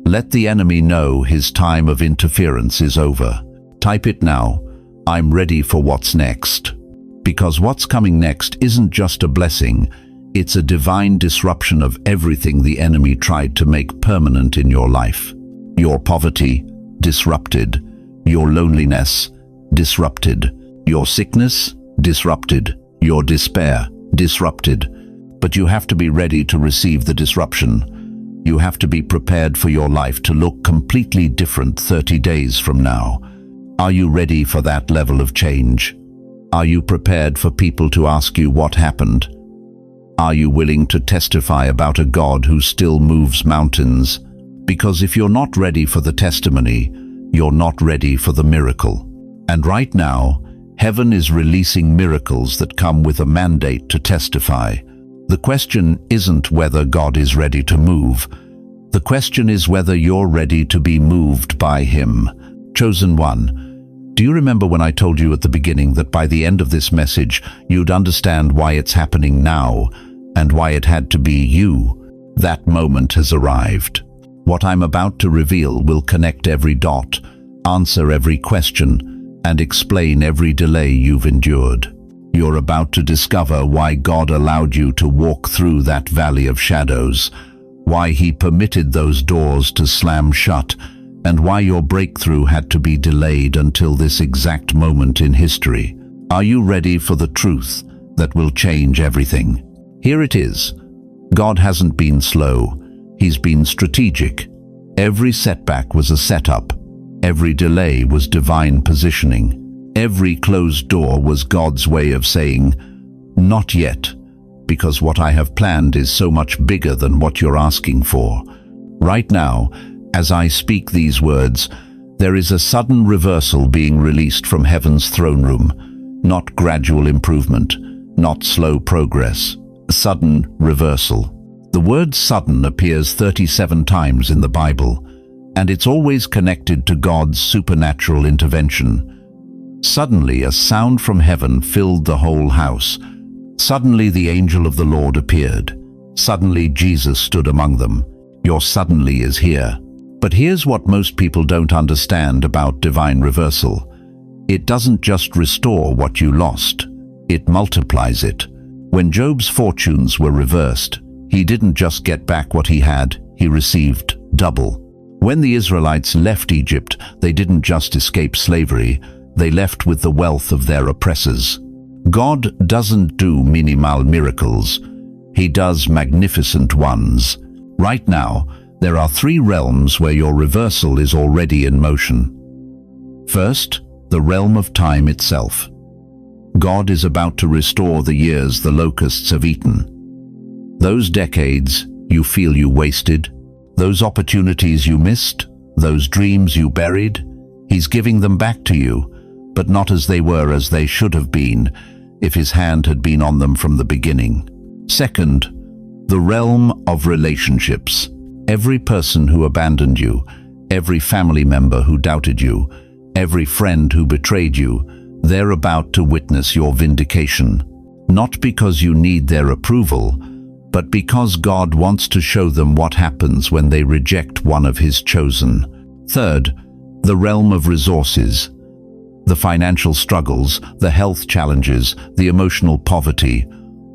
Let the enemy know his time of interference is over. Type it now. I'm ready for what's next. Because what's coming next isn't just a blessing. It's a divine disruption of everything the enemy tried to make permanent in your life. Your poverty, disrupted. Your loneliness, disrupted. Your sickness, disrupted. Your despair, disrupted. But you have to be ready to receive the disruption. You have to be prepared for your life to look completely different 30 days from now. Are you ready for that level of change? Are you prepared for people to ask you what happened? Are you willing to testify about a God who still moves mountains? Because if you're not ready for the testimony, you're not ready for the miracle. And right now, heaven is releasing miracles that come with a mandate to testify. The question isn't whether God is ready to move. The question is whether you're ready to be moved by Him. Chosen one, do you remember when I told you at the beginning that by the end of this message, you'd understand why it's happening now and why it had to be you? That moment has arrived. What I'm about to reveal will connect every dot, answer every question, and explain every delay you've endured. You're about to discover why God allowed you to walk through that valley of shadows, why He permitted those doors to slam shut, and why your breakthrough had to be delayed until this exact moment in history. Are you ready for the truth that will change everything? Here it is. God hasn't been slow. He's been strategic. Every setback was a setup. Every delay was divine positioning. Every closed door was God's way of saying, "Not yet, because what I have planned is so much bigger than what you're asking for." Right now, as I speak these words, There is a sudden reversal being released from heaven's throne room, not gradual improvement, not slow progress, sudden reversal. The word sudden appears 37 times in the Bible, and it's always connected to God's supernatural intervention. Suddenly a sound from heaven filled the whole house. Suddenly the angel of the Lord appeared. Suddenly Jesus stood among them. Your suddenly is here. But here's what most people don't understand about divine reversal. It doesn't just restore what you lost, it multiplies it. When Job's fortunes were reversed, he didn't just get back what he had, he received double. When the Israelites left Egypt, they didn't just escape slavery, they left with the wealth of their oppressors. God doesn't do minimal miracles, he does magnificent ones. Right now, there are 3 realms where your reversal is already in motion. First, the realm of time itself. God is about to restore the years the locusts have eaten. Those decades you feel you wasted, those opportunities you missed, those dreams you buried, He's giving them back to you, but not as they were, as they should have been, if His hand had been on them from the beginning. Second, the realm of relationships. Every person who abandoned you, every family member who doubted you, every friend who betrayed you, they're about to witness your vindication. Not because you need their approval, but because God wants to show them what happens when they reject one of His chosen. Third, the realm of resources. The financial struggles, the health challenges, the emotional poverty,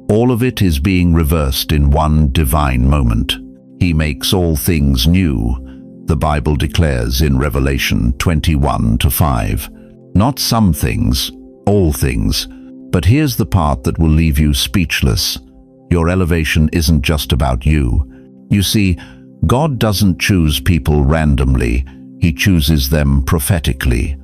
all of it is being reversed in one divine moment. He makes all things new, the Bible declares in Revelation 21:5. Not some things, all things. But here's the part that will leave you speechless. Your elevation isn't just about you. You see, God doesn't choose people randomly, He chooses them prophetically.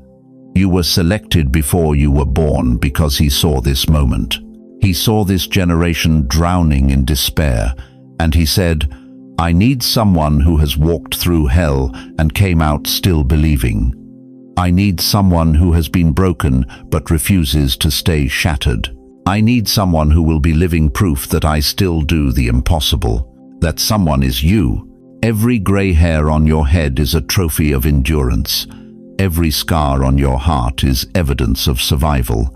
You were selected before you were born because He saw this moment. He saw this generation drowning in despair, and He said, I need someone who has walked through hell and came out still believing. I need someone who has been broken but refuses to stay shattered. I need someone who will be living proof that I still do the impossible. That someone is you. Every gray hair on your head is a trophy of endurance. Every scar on your heart is evidence of survival.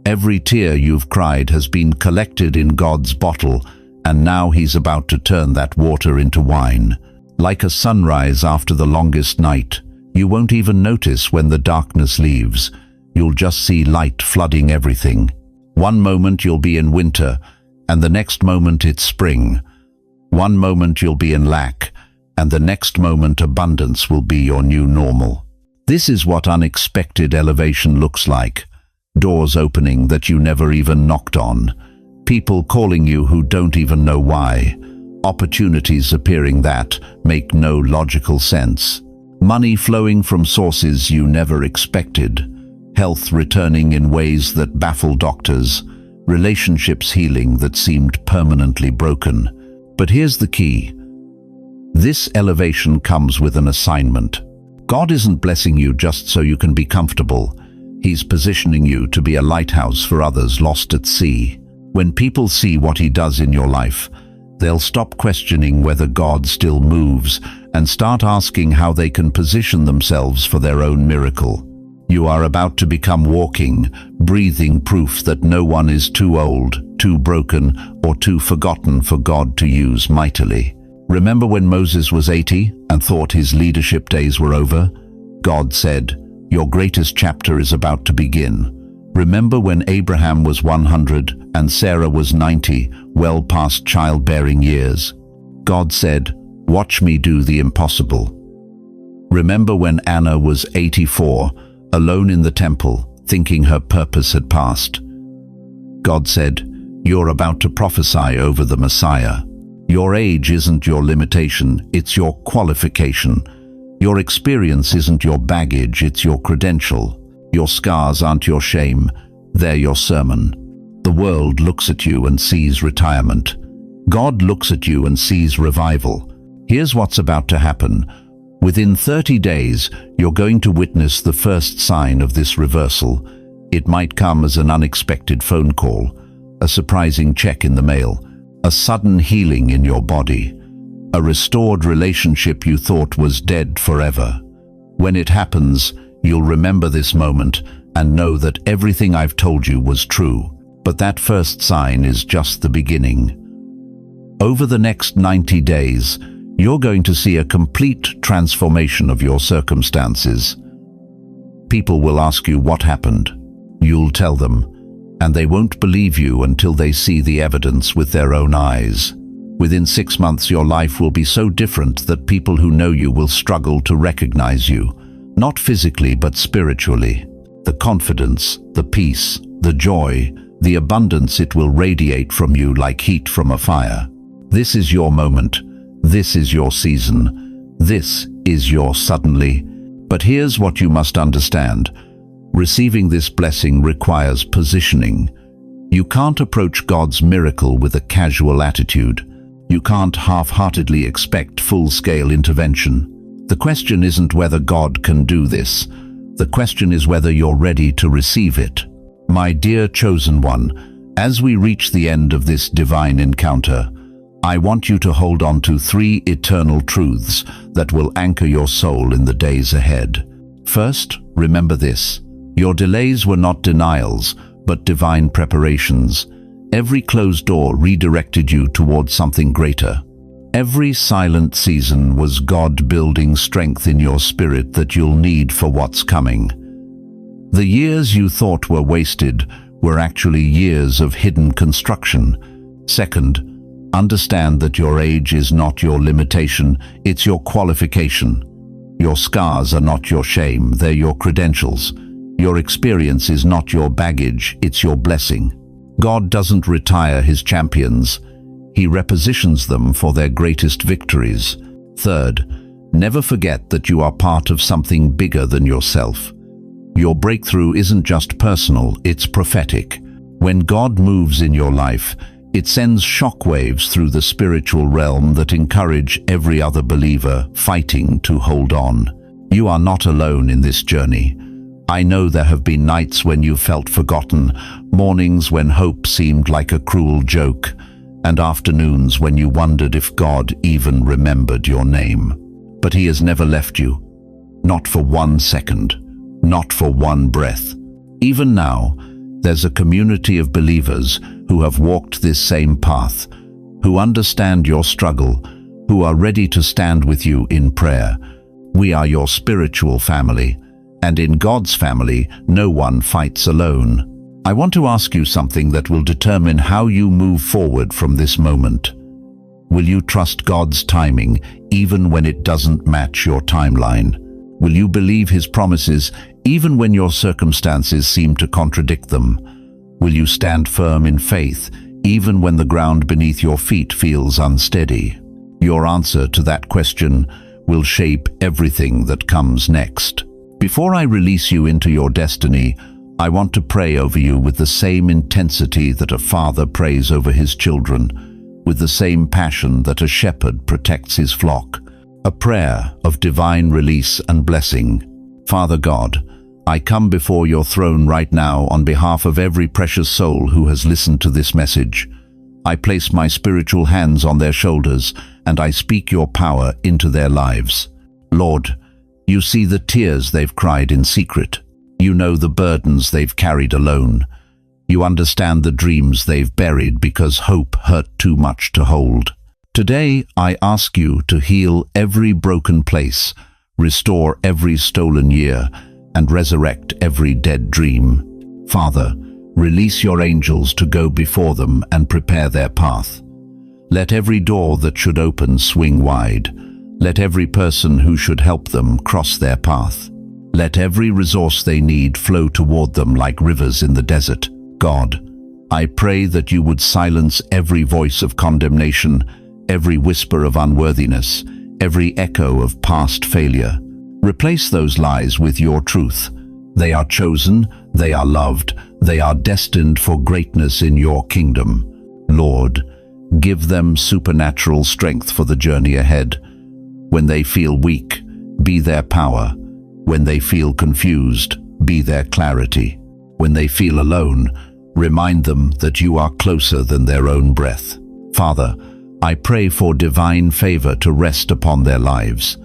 Every tear you've cried has been collected in God's bottle, and now He's about to turn that water into wine. Like a sunrise after the longest night, you won't even notice when the darkness leaves. You'll just see light flooding everything. One moment you'll be in winter, and the next moment it's spring. One moment you'll be in lack, and the next moment abundance will be your new normal. This is what unexpected elevation looks like. Doors opening that you never even knocked on. People calling you who don't even know why. Opportunities appearing that make no logical sense. Money flowing from sources you never expected. Health returning in ways that baffle doctors. Relationships healing that seemed permanently broken. But here's the key. This elevation comes with an assignment. God isn't blessing you just so you can be comfortable. He's positioning you to be a lighthouse for others lost at sea. When people see what He does in your life, they'll stop questioning whether God still moves and start asking how they can position themselves for their own miracle. You are about to become walking, breathing proof that no one is too old, too broken, or too forgotten for God to use mightily. Remember when Moses was 80 and thought his leadership days were over? God said, "Your greatest chapter is about to begin." Remember when Abraham was 100 and Sarah was 90, well past childbearing years? God said, "Watch me do the impossible." Remember when Anna was 84, alone in the temple, thinking her purpose had passed? God said, "You're about to prophesy over the Messiah." Your age isn't your limitation, it's your qualification. Your experience isn't your baggage, it's your credential. Your scars aren't your shame, they're your sermon. The world looks at you and sees retirement. God looks at you and sees revival. Here's what's about to happen. Within 30 days, you're going to witness the first sign of this reversal. It might come as an unexpected phone call, a surprising check in the mail, a sudden healing in your body, a restored relationship you thought was dead forever. When it happens, you'll remember this moment and know that everything I've told you was true. But that first sign is just the beginning. Over the next 90 days, you're going to see a complete transformation of your circumstances. People will ask you what happened. You'll tell them, and they won't believe you until they see the evidence with their own eyes. Within 6 months, your life will be so different that people who know you will struggle to recognize you, not physically but spiritually. The confidence, the peace, the joy, the abundance, it will radiate from you like heat from a fire. This is your moment. This is your season. This is your suddenly. But here's what you must understand. Receiving this blessing requires positioning. You can't approach God's miracle with a casual attitude. You can't half-heartedly expect full-scale intervention. The question isn't whether God can do this. The question is whether you're ready to receive it. My dear chosen one, as we reach the end of this divine encounter, I want you to hold on to 3 eternal truths that will anchor your soul in the days ahead. First, remember this. Your delays were not denials, but divine preparations. Every closed door redirected you towards something greater. Every silent season was God building strength in your spirit that you'll need for what's coming. The years you thought were wasted were actually years of hidden construction. Second, understand that your age is not your limitation, it's your qualification. Your scars are not your shame, they're your credentials. Your experience is not your baggage, it's your blessing. God doesn't retire his champions. He repositions them for their greatest victories. Third, never forget that you are part of something bigger than yourself. Your breakthrough isn't just personal, it's prophetic. When God moves in your life, it sends shockwaves through the spiritual realm that encourage every other believer fighting to hold on. You are not alone in this journey. I know there have been nights when you felt forgotten, mornings when hope seemed like a cruel joke, and afternoons when you wondered if God even remembered your name. But he has never left you. Not for 1 second. Not for one breath. Even now, there's a community of believers who have walked this same path, who understand your struggle, who are ready to stand with you in prayer. We are your spiritual family, and in God's family, no one fights alone. I want to ask you something that will determine how you move forward from this moment. Will you trust God's timing even when it doesn't match your timeline? Will you believe his promises even when your circumstances seem to contradict them? Will you stand firm in faith even when the ground beneath your feet feels unsteady? Your answer to that question will shape everything that comes next. Before I release you into your destiny, I want to pray over you with the same intensity that a father prays over his children, with the same passion that a shepherd protects his flock. A prayer of divine release and blessing. Father God, I come before your throne right now on behalf of every precious soul who has listened to this message. I place my spiritual hands on their shoulders and I speak your power into their lives. Lord, you see the tears they've cried in secret. You know the burdens they've carried alone. You understand the dreams they've buried because hope hurt too much to hold. Today, I ask you to heal every broken place, restore every stolen year, and resurrect every dead dream. Father, release your angels to go before them and prepare their path. Let every door that should open swing wide. Let every person who should help them cross their path. Let every resource they need flow toward them like rivers in the desert. God, I pray that you would silence every voice of condemnation, every whisper of unworthiness, every echo of past failure. Replace those lies with your truth. They are chosen, they are loved, they are destined for greatness in your kingdom. Lord, give them supernatural strength for the journey ahead. When they feel weak, be their power. When they feel confused, be their clarity. When they feel alone, remind them that you are closer than their own breath. Father, I pray for divine favor to rest upon their lives.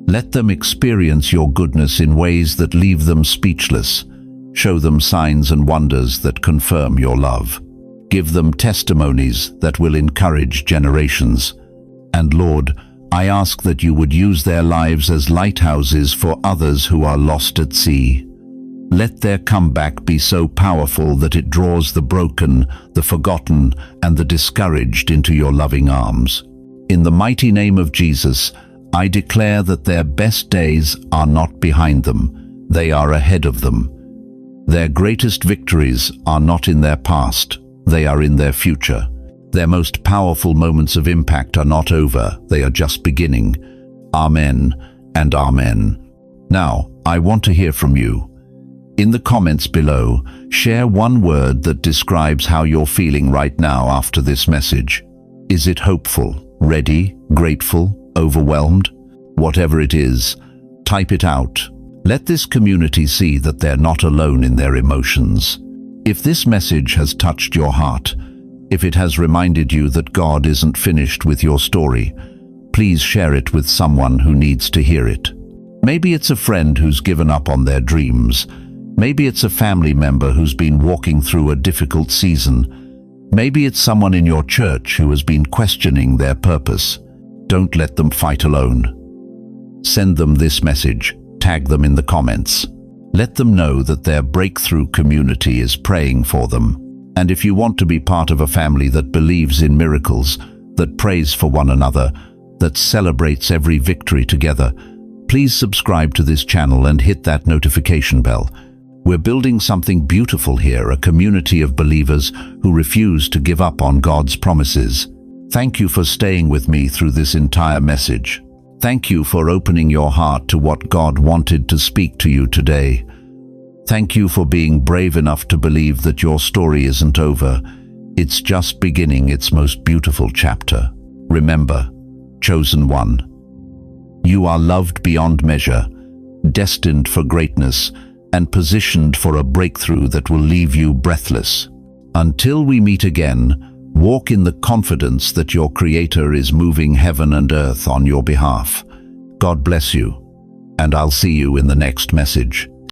Let them experience your goodness in ways that leave them speechless. Show them signs and wonders that confirm your love. Give them testimonies that will encourage generations. And Lord, I ask that you would use their lives as lighthouses for others who are lost at sea. Let their comeback be so powerful that it draws the broken, the forgotten, and the discouraged into your loving arms. In the mighty name of Jesus, I declare that their best days are not behind them, they are ahead of them. Their greatest victories are not in their past, they are in their future. Their most powerful moments of impact are not over, they are just beginning. Amen and amen. Now, I want to hear from you. In the comments below, share one word that describes how you're feeling right now after this message. Is it hopeful, ready, grateful, overwhelmed? Whatever it is, type it out. Let this community see that they're not alone in their emotions. If this message has touched your heart, if it has reminded you that God isn't finished with your story, please share it with someone who needs to hear it. Maybe it's a friend who's given up on their dreams. Maybe it's a family member who's been walking through a difficult season. Maybe it's someone in your church who has been questioning their purpose. Don't let them fight alone. Send them this message. Tag them in the comments. Let them know that their breakthrough community is praying for them. And if you want to be part of a family that believes in miracles, that prays for one another, that celebrates every victory together, please subscribe to this channel and hit that notification bell. We're building something beautiful here, a community of believers who refuse to give up on God's promises. Thank you for staying with me through this entire message. Thank you for opening your heart to what God wanted to speak to you today. Thank you for being brave enough to believe that your story isn't over. It's just beginning its most beautiful chapter. Remember, chosen one. You are loved beyond measure, destined for greatness, and positioned for a breakthrough that will leave you breathless. Until we meet again, walk in the confidence that your Creator is moving heaven and earth on your behalf. God bless you, and I'll see you in the next message.